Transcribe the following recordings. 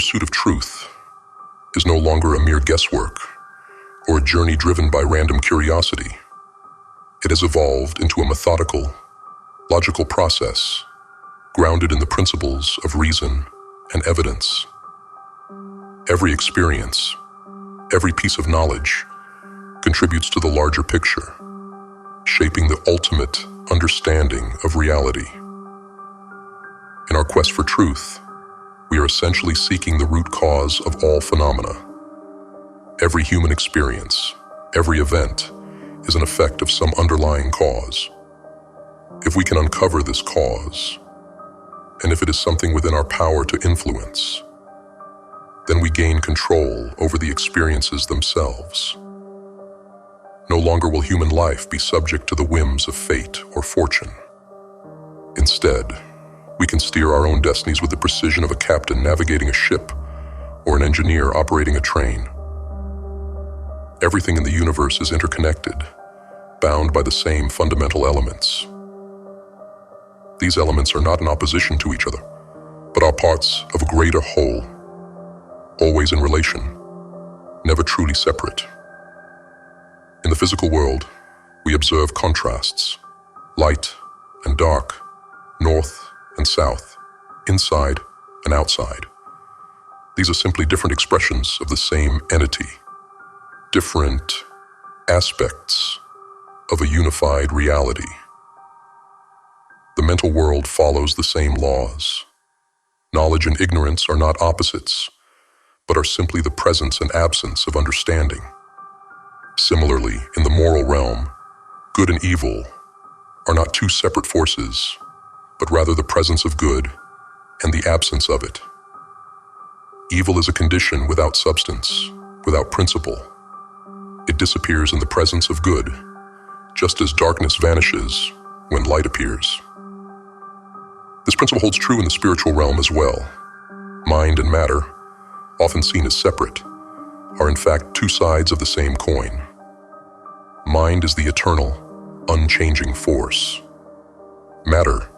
pursuit of truth is no longer a mere guesswork or a journey driven by random curiosity. It has evolved into a methodical, logical process grounded in the principles of reason and evidence. Every experience, every piece of knowledge contributes to the larger picture, shaping the ultimate understanding of reality. In our quest for truth, we are essentially seeking the root cause of all phenomena. Every human experience, every event, is an effect of some underlying cause. If we can uncover this cause, and if it is something within our power to influence, then we gain control over the experiences themselves. No longer will human life be subject to the whims of fate or fortune. Instead, we can steer our own destinies with the precision of a captain navigating a ship or an engineer operating a train. Everything in the universe is interconnected, bound by the same fundamental elements. These elements are not in opposition to each other, but are parts of a greater whole, always in relation, never truly separate. In the physical world, we observe contrasts, light and dark, north and south, inside and outside. These are simply different expressions of the same entity, different aspects of a unified reality. The mental world follows the same laws. Knowledge and ignorance are not opposites, but are simply the presence and absence of understanding. Similarly, in the moral realm, good and evil are not two separate forces, but rather the presence of good and the absence of it. Evil is a condition without substance, without principle. It disappears in the presence of good, just as darkness vanishes when light appears. This principle holds true in the spiritual realm as well. Mind and matter, often seen as separate, are in fact two sides of the same coin. Mind is the eternal, unchanging force. Matter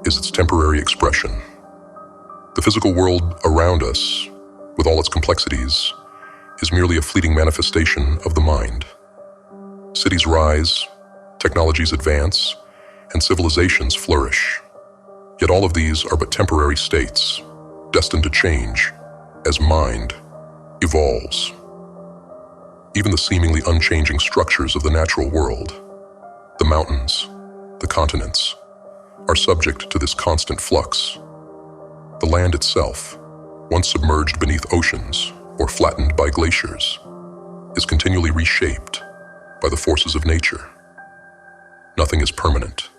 is its temporary expression. The physical world around us, with all its complexities, is merely a fleeting manifestation of the mind. Cities rise, technologies advance, and civilizations flourish. Yet all of these are but temporary states, destined to change as mind evolves. Even the seemingly unchanging structures of the natural world, the mountains, the continents, are subject to this constant flux. The land itself, once submerged beneath oceans or flattened by glaciers, is continually reshaped by the forces of nature. Nothing is permanent.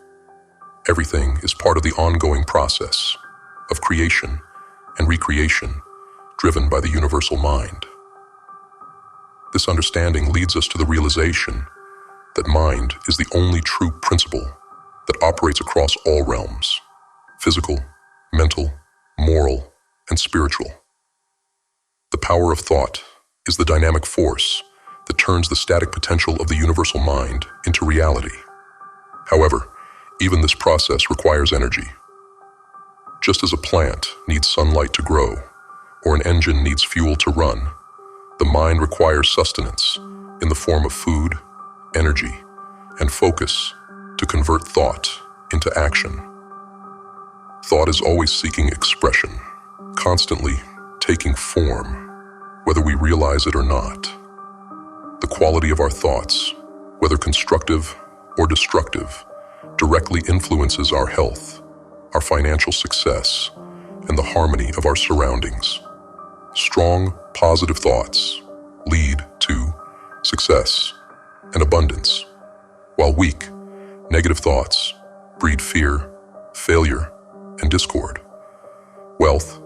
Everything is part of the ongoing process of creation and recreation driven by the universal mind. This understanding leads us to the realization that mind is the only true principle that operates across all realms: physical, mental, moral, and spiritual. The power of thought is the dynamic force that turns the static potential of the universal mind into reality. However, even this process requires energy. Just as a plant needs sunlight to grow, or an engine needs fuel to run, the mind requires sustenance in the form of food, energy, and focus to convert thought into action. Thought is always seeking expression, constantly taking form, whether we realize it or not. The quality of our thoughts, whether constructive or destructive, directly influences our health, our financial success, and the harmony of our surroundings. Strong, positive thoughts lead to success and abundance, while weak, negative thoughts breed fear, failure, and discord. Wealth,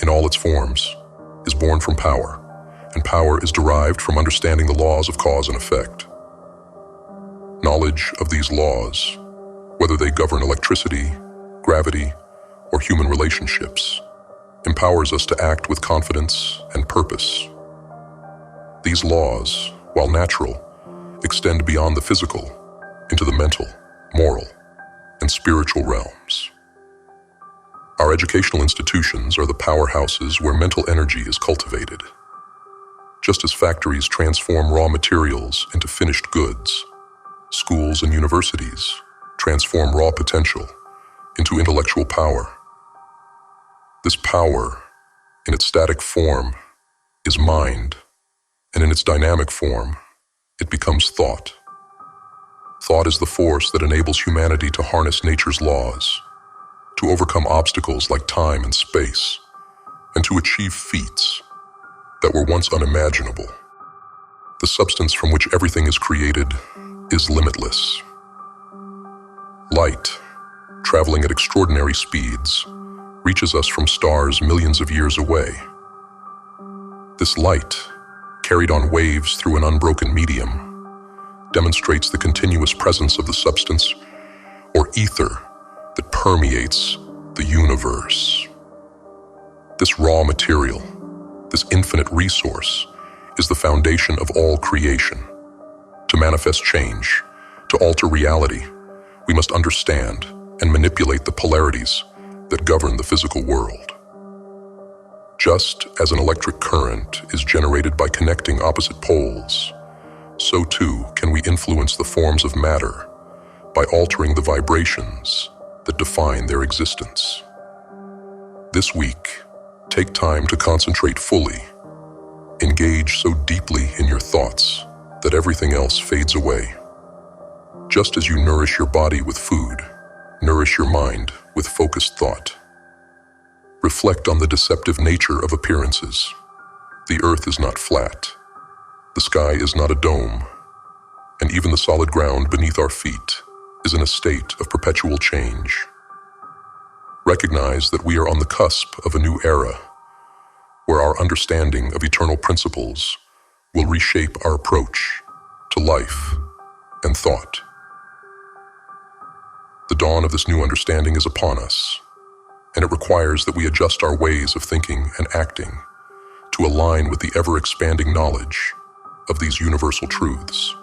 in all its forms, is born from power, and power is derived from understanding the laws of cause and effect. Knowledge of these laws, whether they govern electricity, gravity, or human relationships, empowers us to act with confidence and purpose. These laws, while natural, extend beyond the physical into the mental, moral, and spiritual realms. Our educational institutions are the powerhouses where mental energy is cultivated. Just as factories transform raw materials into finished goods, schools and universities transform raw potential into intellectual power. This power, in its static form, is mind, and in its dynamic form, it becomes thought. Thought is the force that enables humanity to harness nature's laws, to overcome obstacles like time and space, and to achieve feats that were once unimaginable. The substance from which everything is created is limitless. Light, traveling at extraordinary speeds, reaches us from stars millions of years away. This light, carried on waves through an unbroken medium, demonstrates the continuous presence of the substance or ether that permeates the universe. This raw material, this infinite resource, is the foundation of all creation. To manifest change, to alter reality, we must understand and manipulate the polarities that govern the physical world. Just as an electric current is generated by connecting opposite poles, so too can we influence the forms of matter by altering the vibrations that define their existence. This week, take time to concentrate fully. Engage so deeply in your thoughts that everything else fades away. Just as you nourish your body with food, nourish your mind with focused thought. Reflect on the deceptive nature of appearances. The earth is not flat. The sky is not a dome. And even the solid ground beneath our feet is in a state of perpetual change. Recognize that we are on the cusp of a new era, where our understanding of eternal principles will reshape our approach to life and thought. The dawn of this new understanding is upon us, and it requires that we adjust our ways of thinking and acting to align with the ever-expanding knowledge of these universal truths.